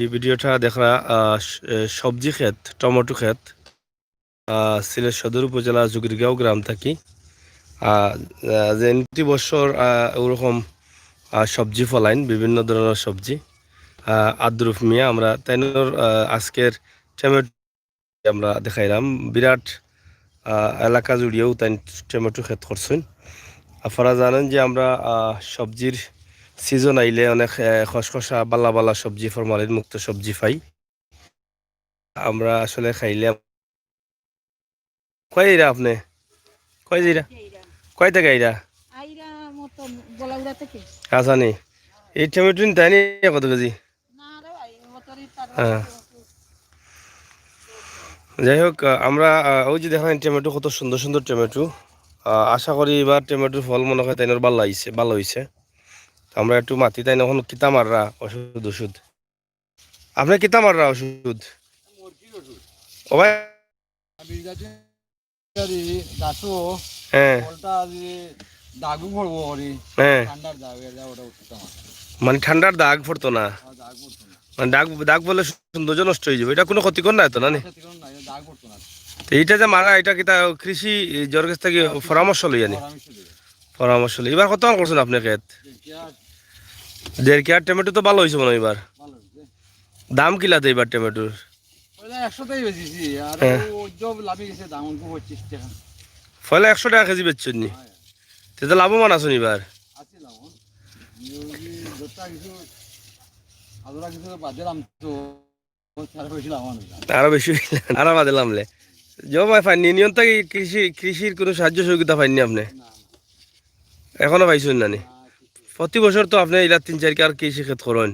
এই ভিডিওটা দেখা সবজি ক্ষেত টমেটো ক্ষেত সিলেট সদর উপজেলা জুগিরগাঁও গ্রাম থাকি যে প্রতি বছর ওরকম সবজি ফলাইন বিভিন্ন ধরনের সবজি আদ্রুফ মিয়া আমরা তাইনোর আজকের টমেটো আমরা দেখাইলাম বিরাট এলাকা জুড়িয়েও তাই টমেটো ক্ষেত করছেন। আপনারা জানেন যে আমরা সবজির সিজন আইলে অনেক খসখসা বালা বালা সবজি ফরমালিন মুক্ত সবজি পাই। আমরা আসলে খাইলে কয় এরা আপনি কয় জিরা কয় থেকে এরা আসানি এই টমেটো তাই নি কত কেজি? হ্যাঁ, যাই হোক আমরা ওই যে দেখেন টমেটো কত সুন্দর সুন্দর টমেটো। আশা করি এবার টমেটোর ফল মনে হয় তাইনোর ভালো হয়েছে। আমরা একটু মাতি তাই এখন কিতা মাররা ওষুধ ওষুধ আপনি কিতা মাররা ওষুধ ও ভাই? হ্যাঁ হ্যাঁ, মানে ঠান্ডার দাগ পড়তো না, মানে দাগ দাগ বলে সৌন্দর্য নষ্ট হয়ে যাবে, এটা কোনো ক্ষতিকর না তো না? এইটা যে মারা এটা কি তা কৃষি জ্বর কাছ থেকে পরামর্শ লই আনি পরামর্শ লই। এবার কত করছেন আপনি ক্ষেত? 1.5 কেয়ার টমেটো তো ভালো হয়েছে মনে হয় এবার। দাম কিলাতে এবার টমেটোর? ফলে 100 টাকা কেজি বেচছেন নি? তো লাভবান আছেন এবার? আরো বেশি আরো বাদে লামলে জমায় পাইনি নিয়ন থেকে কৃষির কোনো সাহায্য সহযোগিতা পাইনি আপনি এখনো পাইছেন না নি? প্রতি বছর তো আপনি এরা 3-4 কার কৃষি ক্ষেত করেন,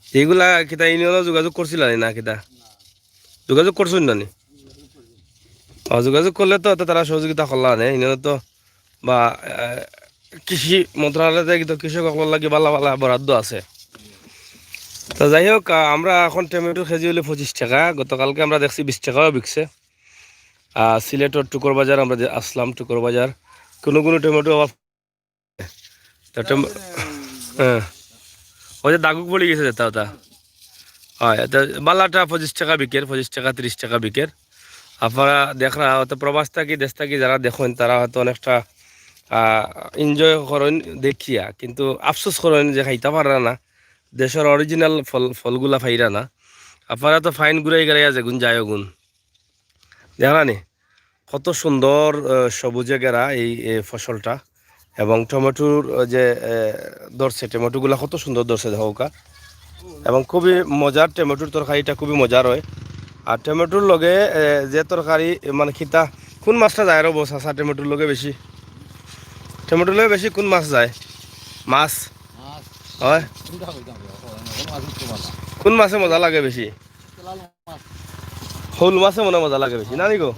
এইগুলা কিতা ইউনিয়নে যোগাযোগ করছিল না? কিতা যোগাযোগ করছেন না নি? যোগাযোগ করলে তো তারা সহযোগিতা করলা নে ইউনিয়নে তো বা কৃষি মন্ত্রণালয়তে কিন্তু কৃষকসকল লাগে ভালো ভালো বরাদ্দ আছে। তো যাই হোক আমরা এখন টমেটো কেজি হলে 25 টাকা, গতকালকে আমরা দেখছি 20 টাকাও বিকছে। সিলেটের টুকর বাজার আমরা যে আসলাম, টুকর বাজার কোনো কোনো টমেটো আবার হ্যাঁ ওই যে দাগুক পড়ে গেছে যেটা ওটা হয় বালাটা 25 টাকা বিকের, 25 টাকা 30 টাকা বিকের। আপনারা দেখরা হয়তো প্রবাস থাকি দেশ থাকি যারা দেখেন তারা হয়তো অনেকটা এনজয় করেন দেখিয়া, কিন্তু আফসোস করেন যে খাইতে পারা না, দেশের অরিজিনাল ফলগুলা ফাইরা না। আপনারা তো ফাইন ঘুরাই গেলাইয়া যে গুণ যায় গুণ দেখলা নি কত সুন্দর সবুজে ঘেরা এই ফসলটা, এবং টমেটোর যে ধরছে টমেটোগুলা কত সুন্দর ধরছে হোকা, এবং খুবই মজার টমেটোর তরকারিটা খুবই মজার হয়। আর টমেটোর লগে যে তরকারি মানে খিতা কোন মাছটা যায় আরো বস আসা টমেটোর লগে বেশি? টমেটোর লগে বেশি কোন মাছ যায়? মাছ হয় কোন মাছে মজা লাগে বেশি? শোল মাছে মনে মজা লাগে বেশি না নি গো?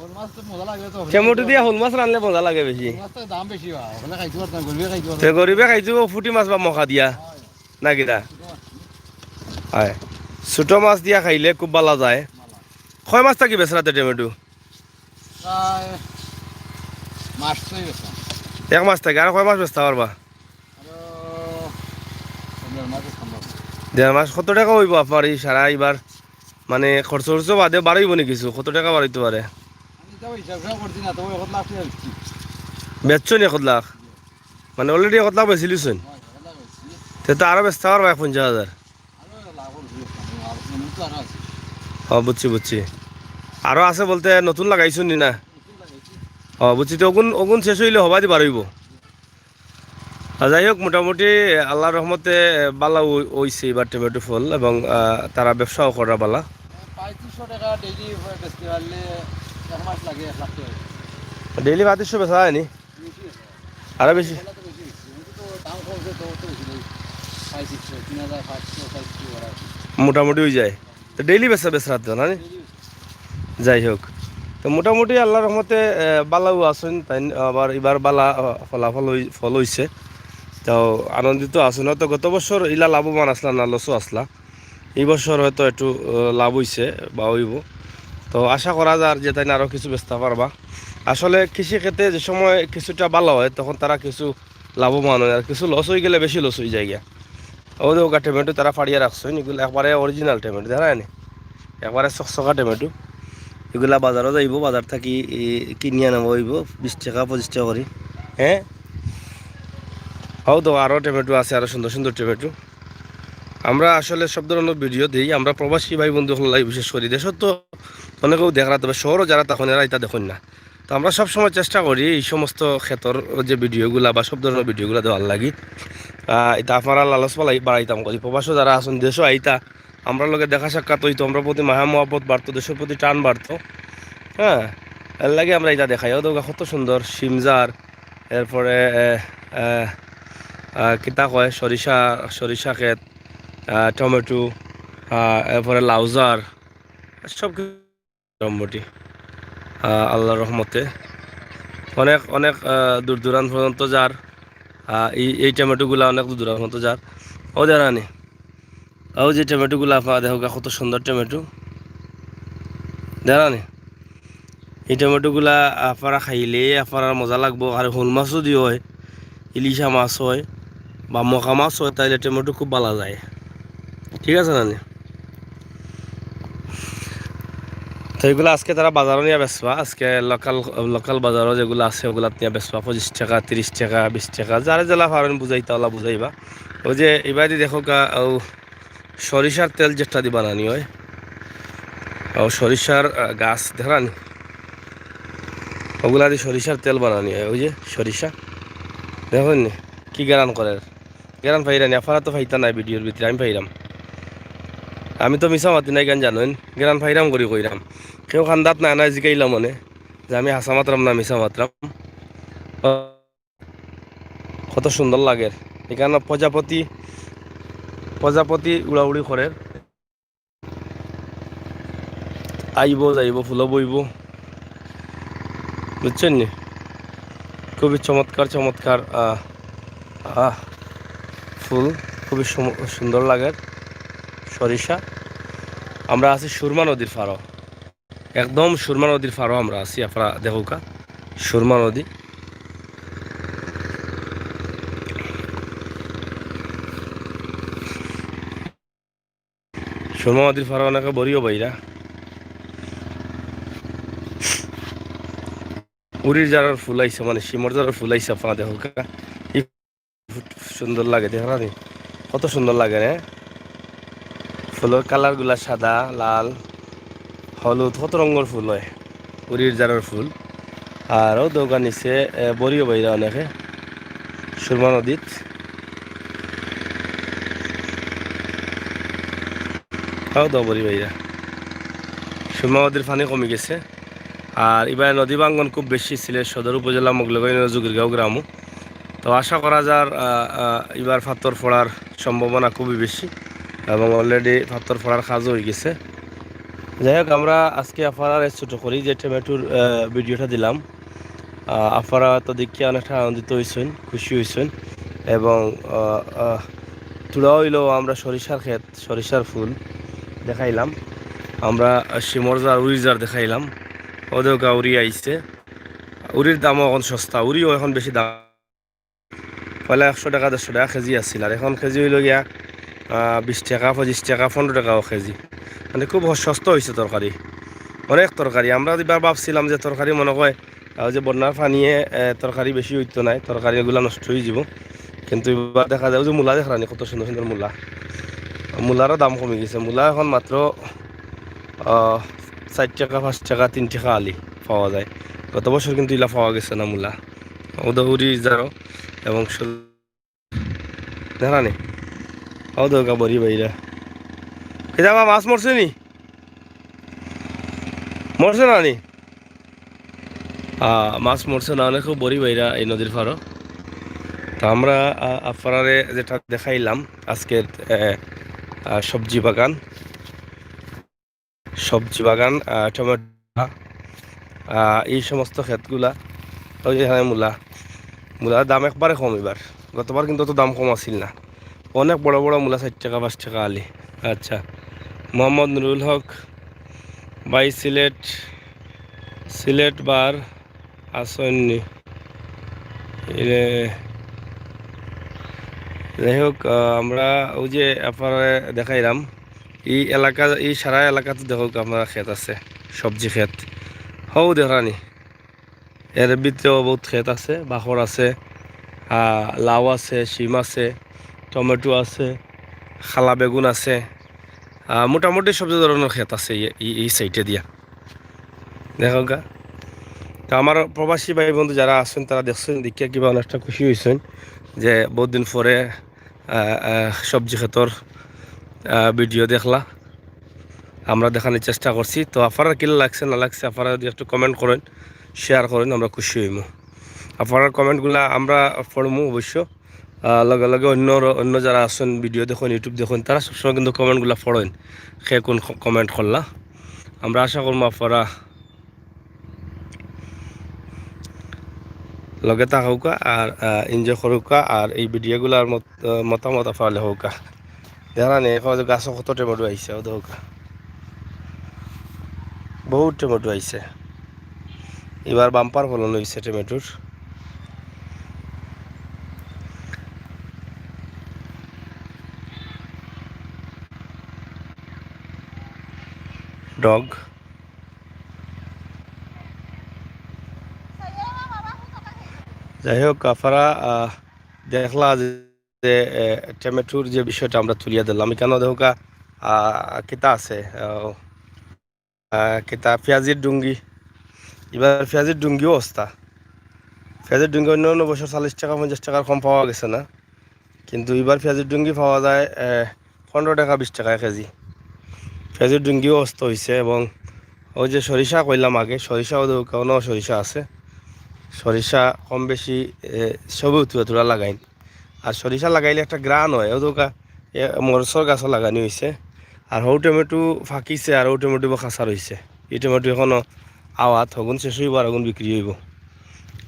টমেটো দিয়ে শোল মাছ রানলে মজা লাগে বেশি। গরিবে খাইছো ফুটি মাছ বা মখা দিয়া না কিনা? হয় ছোট মাছ দিয়া খাইলে খুব ভালো যায়। কয় মাছ থাকি বেচরাতে টমেটো? 1 মাস থাকে আর কয় মাস বেচতে পারবা? 1.5 মাস। কত টাকা হইব আপনার এই সারা এবার মানে খরচ খরচ বাদে বাড়াইব নি কিছু? কত টাকা বাড়াইতে পারে? বেচছো নি 1 লাখ? মানে অলরেডি 1 লাখ বেচিলিছেন? তো আরো বেচতে পারবা 50,000? বুঝছি বুঝছি। আরো আছে বলতে নতুন লাগাইছো নি না? বুঝছি। তো ওগুন শেষ হইলে হবা দি বাড়াইব। যাই হোক মোটামুটি আল্লাহর রহমতে বালা হইছে এবার টমেটো ফল, এবং তারা ব্যবসাও করা বালা। ডেইলি 3500 বেচা হয়নি? আরো বেশি মোটামুটি হয়ে যায় তো ডেইলি বেচা তো না? যাই হোক তো মোটামুটি আল্লাহর রহমতে বালাও আছেন তাই, আবার এবার বালা ফলাফল ফল হয়েছে। তো আনন্দিত আছেন। হয়তো গত বছর ইলা লাভবান আসলা না লসও আসলা, এই বছর হয়তো একটু লাভ হইছে বা হইব। তো আশা করা যায় যে তাই আরও কিছু বেচতে পারবা। আসলে কৃষি ক্ষেত্রে যে সময় কিছুটা ভালো হয় তখন তারা কিছু লাভবান হয়, আর কিছু লস হয়ে গেলে বেশি লস হয়ে যায় গিয়া। ওদের ওকা টমেটো তারা ফাড়িয়ে রাখছো এগুলো একবারে অরিজিনাল টমেটো দেখা নি একবারে চকচকা টমেটো এগুলা বাজারও যাইব বাজার থাকি কিনি আনব হইব 20 টাকা 25 টাকা করে হ্যাঁ হও তো আরও টমেটো আছে আরও সুন্দর সুন্দর টমেটো আমরা আসলে সব ধরনের ভিডিও দিই আমরা প্রবাসী ভাই বন্ধু হলাই বিশেষ করি দেশত তো অনেকেও দেখা তবে শহরও যারা তখন এরা এটা দেখুন না তো আমরা সবসময় চেষ্টা করি এই সমস্ত ক্ষেত্র যে ভিডিওগুলা বা সব ধরনের ভিডিওগুলো দেওয়ার লাগি এটা আপনারা লালচ পালাই বাড়াইতাম করি প্রবাসও যারা আসুন দেশও আইতা আমরা লোকে দেখা সাক্ষাৎ হইতো আমরা প্রতি মাহা মহব্বত বাড়তো দেশের প্রতি টান বাড়তো হ্যাঁ এর লাগে আমরা এটা দেখাই তো কত সুন্দর সিমজার এরপরে কিতা কয় সরিষা সরিষা ক্ষেত টমেটো এরপরে লাউজার সব মোটামুটি আল্লাহর রহমতে অনেক অনেক দূর দূরান্ত পর্যন্ত যার এই টমেটোগুলা অনেক দূর দূরান্ত পর্যন্ত যার ও দেখানি ও যে টমেটোগুলো আপনারা দেখো কত সুন্দর টমেটো দেখানি এই টমেটোগুলা আপনারা খাইলে আপনার মজা লাগবো আর শোল মাছও দিয়ে হয় ইলিশা মাছ হয় বা মকা মাছ হয় তাইলে টমেটো খুব ভালো যায় ঠিক আছে নানি তো এগুলো আজকে তারা বাজারও নিয়ে বেচবা আজকে লোকাল লোকাল বাজারও যেগুলো আছে ওগুলা নিয়ে বেচবা 25 টাকা 30 টাকা 20 টাকা যারা জেলা পারেন বুঝাইতা ওলা বুঝাইবা ওই যে এবার দেখো সরিষার তেল যেটা দিয়ে বানানি হয় ও সরিষার গাছ দেখানি ওগুলা দিয়ে সরিষার তেল বানানি হয় ওই যে সরিষা দেখুন কি গেরান করে গেরান ফাইরানি আপনারা তো ফাইতা নাই ভিডিওর ভিতরে আমি ফাইরাম আমি তো মিছা মাতি নাই গান জানুন গেরান ফাইরাম করি কইরাম কেউ খান্দাত না নাই জিকাইলাম মনে যে আমি হাসা মাত্রাম না মিছা মাত্রাম কত সুন্দর লাগে এখানে প্রজাপতি প্রজাপতি উড়াউড়ি করে আইব যাইব ফুল বইব বুঝছেন নি খুবই চমৎকার চমৎকার ফুল খুবই সুন্দর লাগে সরিষা আমরা আছি সুরমা নদীর ফারো একদম সুরমা নদীর ফারো আমরা আছি আপনারা দেখুকা সুরমা নদী সুরমা নদীর ফারো অনেকে বড়িও বাইরা উড়ির যারার ফুল আইসে মানে শিমর যারার ফুল আইসে আপনারা দেখুকা সুন্দর লাগে দেখা নি কত সুন্দর লাগে রে ফুলের কালার গুলা সাদা লাল হলুদ কত রঙের ফুল হয় উড়ির জারের ফুল আরও দোকান নিচে বড়িও বাইরা অনেকে সুরমা নদীত দাও বড়ি বাইরা সুরমা নদীর পানি কমে গেছে আর এবার নদী ভাঙ্গন খুব বেশি সিলেট সদর উপজেলা মোগলগাঁও জুগিরগাঁও গ্রামও তো আশা করা যার এবার পাথর পড়ার সম্ভাবনা খুবই বেশি এবং অলরেডি পাথর পড়ার কাজও হয়ে গেছে যাই হোক আমরা আজকে আপনারা ছোটো করি যে টমেটোর ভিডিওটা দিলাম আপনারা তো দেখিয়ে অনেকটা আনন্দিত হয়েছেন খুশি হয়েছেন এবং তুলা হইলেও আমরা সরিষার ক্ষেত সরিষার ফুল দেখাইলাম আমরা শিমরজার উড়িজার দেখাইলাম ওদের উড়ি আইসছে উড়ির দামও এখন সস্তা উড়িও এখন বেশি দাম পয়লা 100 টাকা 150 টাকা কেজি আসছিল আর এখন কেজি হইল গিয়া 20 টাকা 25 টাকা 15 টাকাও কেজি মানে খুব সস্তা হয়েছে তরকারি অনেক তরকারি আমরা এবার ভাবছিলাম যে তরকারি মনে হয় যে বন্যার পানিয়ে তরকারি বেশি হইতো নাই তরকারি এগুলো নষ্ট হয়ে যাব কিন্তু এবার দেখা যায় যে মূলা দেখানি কত সুন্দর সুন্দর মূলা মূলারও দাম কমে গেছে মূলা এখন মাত্র 4 টাকা 5 টাকা 3 টাকা আলি পাওয়া যায় গত বছর কিন্তু ইলা পাওয়া গেছে না মূলা উদৌরি যারও এবং দেখানি দরকার বড়ি বাইরা যাবা মাছ মরছে নি মরছে না নি মাছ মরছে না অনেক বড়ি বাইরা এই নদীর ফারো তো আমরা আপনারে যেটা দেখাইলাম আজকের সবজি বাগান টমেটো এই সমস্ত ক্ষেতগুলা ওই যেখানে মূলার দাম একবারে কম এবার গতবার কিন্তু অত দাম কম আসিল না অনেক বড় বড় মূলা 4 টাকা 5 টাকা আলি আচ্ছা মোহাম্মদ নুরুল হক বাই সিলেট বার আসেননি যাই হোক আমরা ওই যে আপনারা দেখাইলাম এই এলাকা, এই সারা এলাকাতে দেখো আমরা ক্ষেত আছে, সবজি ক্ষেত হও দেখানি। এর ভিতরেও বহুত ক্ষেত আছে, বাখর আছে, লাউ আছে, শিম আছে, টমেটো আছে, খালা বেগুন আছে, মোটামুটি সব ধরনের ক্ষেত আছে এই সাইডে দিয়া দেখো গা। তো আমার প্রবাসী ভাই বন্ধু যারা আছেন তারা দেখছেন দেখিয়া কিবা অনেকটা খুশি হয়েছেন যে বহুত দিন পরে সবজি ক্ষেতর ভিডিও দেখলা, আমরা দেখানোর চেষ্টা করছি। তো আপনারা কিলা লাগছে না লাগছে আপনারা যদি একটু কমেন্ট করেন, শেয়ার করেন, আমরা খুশি হইমু। আপনার কমেন্টগুলা আমরা পড়মু অবশ্য। লগে লগে অন্য যারা আছেন ভিডিও দেখুন, ইউটিউব দেখুন, তারা সবসময় কিন্তু কমেন্টগুলো পড়েন, সে কোন কমেন্ট করলা। আমরা আশা করবো আপনারা লগে থাকুকা আর এনজয় করুকা, আর এই ভিডিওগুলার মতামত আপনারা লেখুকা। দেখা নেই গাছ কত টমেটো আইসে, ও দেখুকা বহুত টমেটো আইসে, এবার বাম্পার ফলন হয়েছে টমেটোর। ডগ যাই হোক আপনারা দেখলা যে টমেটোর যে বিষয়টা আমরা তুলিয়া দিলাম, এখানে দেখা কিতা আছে, কিতা পেঁয়াজির ডুঙ্গি। এবার পেঁয়াজির ডুঙ্গিও অবস্থা, পেঁয়াজের ডুঙ্গি অন্য অন্য বছর 40 টাকা 50 টাকার কম পাওয়া গেছে না, কিন্তু এবার পেঁয়াজের ডুঙ্গি পাওয়া যায় 15 টাকা 20 টাকা কেজি। পেঁয়াজের ডুঙ্গিও অস্ত হয়েছে। এবং ওই যে সরিষা কইলাম আগে, সরিষাও কোনো সরিষা আছে, সরিষা কম বেশি সবই তুলা লাগাইন। আর সরিষা লাগাইলে একটা গ্রান হয়, ও দোকা মরচর গাছও লাগানি হয়েছে। আর হৌ টমেটো ফাঁকিছে, আর ও টমেটো খাঁচা রয়েছে। এই টমেটো এখনও আওয়াত হগুন শেষ হইব, আর আগুন বিক্রি হইব,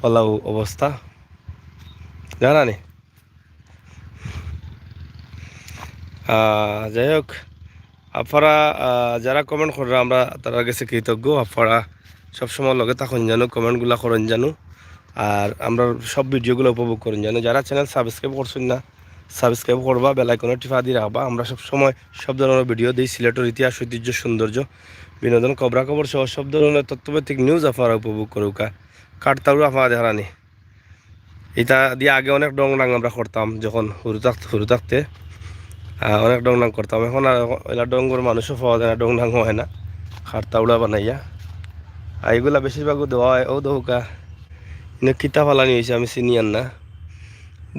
পলাও অবস্থা জানা নি। যাই হোক আপনারা যারা কমেন্ট করেন আমরা তারা কাছে কৃতজ্ঞ। আপনারা সবসময় লগে থাকুন জানো, কমেন্টগুলো করেন জানো, আর আমরা সব ভিডিওগুলো উপভোগ করেন জানো। যারা চ্যানেল সাবস্ক্রাইব করছেন না, সাবস্ক্রাইব করবা, বেলাইকনের টিপা দিয়ে রাখবা। আমরা সবসময় সব ধরনের ভিডিও দিই, সিলেটের ইতিহাস, ঐতিহ্য, সৌন্দর্য, বিনোদন, খবরাখবর সহ সব ধরনের তথ্যভিত্তিক নিউজ আপনারা উপভোগ করুকা। কাটতারও আপনারা দেখানি এটা দিয়ে আগে অনেক ডং ডাং আমরা করতাম, যখন হুরু থাকতে অনেক ডং ডাং করতাম। এখন আর এলা ডঙ্গর মানুষও পাওয়া যায় না, ডং ডাং হয় না, খাটতাউড়া বানাইয়া। আর এগুলা বেশিরভাগও দেওয়া হয় ও দৌকা কিতা ফালানি হয়েছে আমি চিনি আর না,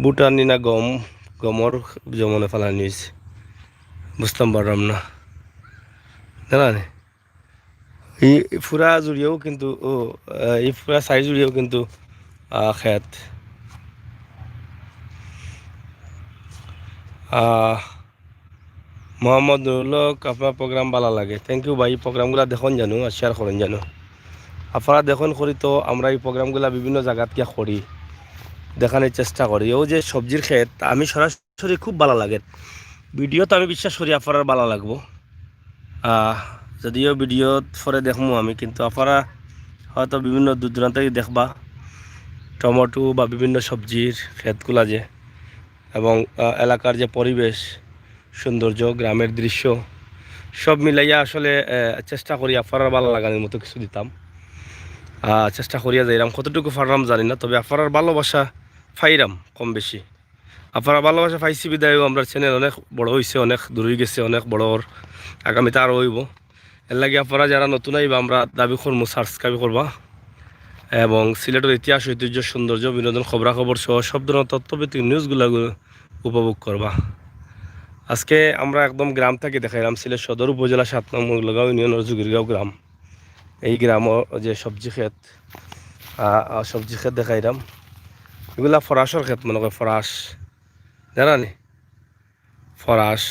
বুটানি না গমর জমনে ফালানি হয়েছে, বুঝতাম পারলাম না জানা। এই ফুরা জুড়িয়েও কিন্তু এই ফুরা সাইজ জুড়িয়েও কিন্তু খেত। মোহাম্মদ নুরুলক, আপনার প্রোগ্রাম ভালো লাগে, থ্যাংক ইউ ভাই। প্রোগ্রামগুলো দেখুন জানো আর শেয়ার করেন জানো। আপনারা দেখুন করি তো আমরা এই প্রোগ্রামগুলো বিভিন্ন জায়গাত গিয়ে করি, দেখানোর চেষ্টা করি। ও যে সবজির ক্ষেত আমি সরাসরি খুব ভালো লাগে, ভিডিও তো আমি বিশ্বাস করি আপনার ভালো লাগবো। যদিও ভিডিও পরে দেখবো আমি, কিন্তু আপনারা হয়তো বিভিন্ন দূর দূরান্ত থেকে দেখবা টমেটো বা বিভিন্ন সবজির ক্ষেতগুলা যে, এবং এলাকার যে পরিবেশ, সৌন্দর্য, গ্রামের দৃশ্য সব মিলাইয়া আসলে চেষ্টা করি আপনার ভালো লাগানোর মতো কিছু দিতাম। চেষ্টা করিয়া যাইলাম, কতটুকু পারলাম জানি না, তবে আপনার ভালোবাসা পাইরাম কম বেশি। আপনারা ভালোবাসা পাইছি বিদায়ও আমরা চ্যানেল অনেক বড় হয়েছে, অনেক দূর হয়ে গেছে, অনেক বড় আগামীতে আরও হইব। এর লাগে আপনারা যারা নতুন আইবা আমরা দাবি করবো সাবস্ক্রাইব করবা, এবং সিলেটের ইতিহাস, ঐতিহ্য, সৌন্দর্য, বিনোদন, খবরাখবর সহ সব ধরনের তথ্যভিত্তিক নিউজগুলো উপভোগ করবা। আজকে আমরা একদম গ্রাম থেকে দেখাইলাম, সিলেট সদর উপজেলা 7 নং মোগলগাঁও ইউনিয়নের জুগিরগাঁও গ্রাম। এই গ্রামও যে সবজি ক্ষেত দেখাইলাম, এগুলা ফরাসর ক্ষেত মনে করে, ফরাস জানানি, ফরাস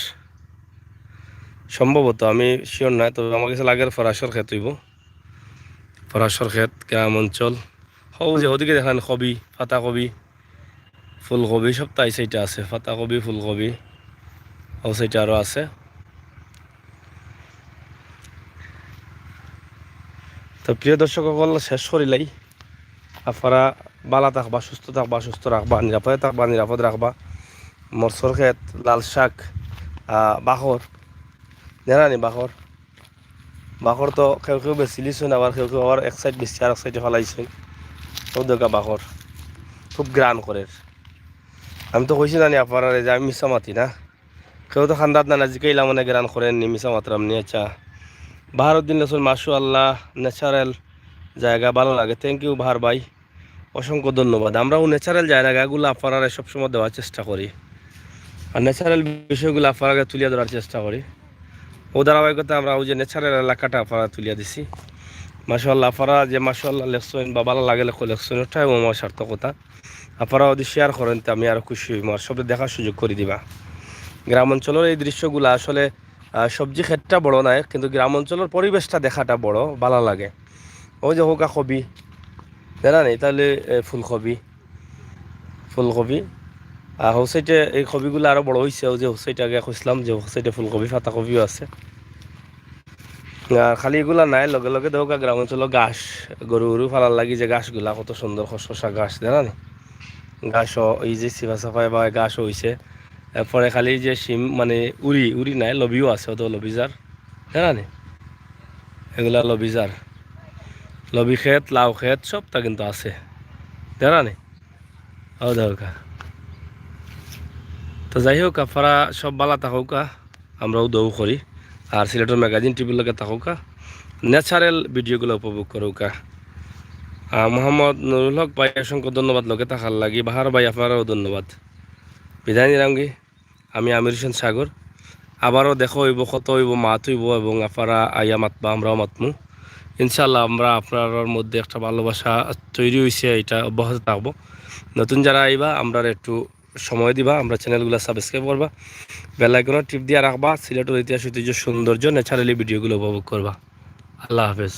সম্ভবত, আমি শিওর নাই, তবে আমার কাছে লাগে ফরাসর ক্ষেত হইব। ফরাসর ক্ষেত গ্রাম অঞ্চল হও যে ওদিকে দেখান কবি, পাতাকবি, ফুলকবি সব তাই সাইডে আছে, পাতাকবি, ফুলকবি ও সাইডে আরও আছে। তো প্রিয় দর্শক সকল শেষ করিলাই, আপনারা ভালো থাকবা, সুস্থ থাকবা, সুস্থ রাখবা, নিরাপদে থাকবা, নিরাপদ রাখবা। মরসর ক্ষেত, লাল শাক, বাখর, জানানি বাখর। বাখর তো কেউ কেউ বেশি লিছুন, আবার কেউ কেউ আবার এক সাইড বেশি আর এক সাইডে ফেলাইছেন। ও দেখা বাখর খুব গ্রান করে। আমি তো কইছি জানি আপনারা যে আমি মিশা মাতি না, কেউ তো খান্দাত না জিকাইলা মানে গ্রান করেন নি, মিশা মাত্রাম নিয়ে। আচ্ছা, বাহারুদ্দিন রসুল মাশু আল্লাহ, ন্যাচারাল জায়গা ভালো লাগে। থ্যাংক ইউ বাহার ভাই, অসংখ্য ধন্যবাদ। আমরাও ন্যাচারাল জায়গাগুলো আপনারা সবসময় দেওয়ার চেষ্টা করি, আর ন্যাচারাল বিষয়গুলো আপনারা তুলিয়ে ধরার চেষ্টা করি। ও ধারাবাহিকতা আমরা ওই যে ন্যাচারাল এলাকাটা আপনারা তুলিয়ে দিছি। মাশাআল্লাহ, আপনারা যে মাশাআল্লাহ লেখছেন বা ভালো লাগে লেখছেন, ওটাই আমার সার্থকতা। আপনারা যদি শেয়ার করেন তো আমি আরও খুশি হই, আমার সবটা দেখার সুযোগ করে দিবা। গ্রাম অঞ্চলের এই দৃশ্যগুলো আসলে সবজি ক্ষেতটা বড় নয়, কিন্তু গ্রাম অঞ্চলের পরিবেশটা দেখাটা বড় ভালো লাগে। ওই যে হোকা কবি, জানা নেই তাহলে ফুলকপি, ফুলকপি হোসাইটে এই কবিগুলো আরও বড় হয়েছে। ওই যে হোসাইটে আগে খুঁজলাম যে হোসাইটে ফুলকপি পাতাকপিও আছে। আর খালি এগুলা নাই, লগে লগে দেখা গ্রাম অঞ্চলের ঘাস, গরু গরু ফালার লাগি যে ঘাসগুলা কত সুন্দর খসখসা ঘাস, জানা নি ঘাসও এই যে সিফা সাফাই বা ঘাসও হয়েছে। এরপরে খালি যে শিম মানে উড়ি উড়ি নাই, লবিও আছে, তো লবিজার, জানা নি এগুলা লবিজার, লবি ক্ষেত, লাউ ক্ষেত সবটা কিন্তু আছে, জানা নি। ও দরকার তো যাই হোক, আপনারা সব বালা থাকুকা, আমরাও দৌ করি। আর সিলেটের ম্যাগাজিন টিভির লগে থাকুকা, ন্যাচারাল ভিডিওগুলো উপভোগ করুকা। মোহাম্মদ নুরুল হক ভাই, অসংখ্য ধন্যবাদ লগে থাকার লাগি। বাহার ভাই আপনারাও ধন্যবাদ। বিদায় নিলামগি, আমি আমির হোসেন সাগর। আবারও দেখো হইব, কত হইব, মাত হইব, এবং আপনারা আইয়া মাতবা, আমরাও মাতমু ইনশাল্লাহ। আমরা আপনার মধ্যে একটা ভালোবাসা তৈরি হয়েছে, এটা অব্যাহত থাকবো। নতুন যারা আইবা আমরা একটু সময় দিবা, আমরা চ্যানেলগুলো সাবস্ক্রাইব করবা, বেল আইকনের টিপ দিয়ে রাখবা। সিলেটের ইতিহাস ঐতিহ্য সৌন্দর্য ন্যাচারালি ভিডিওগুলো উপভোগ করবা। আল্লাহ হাফেজ।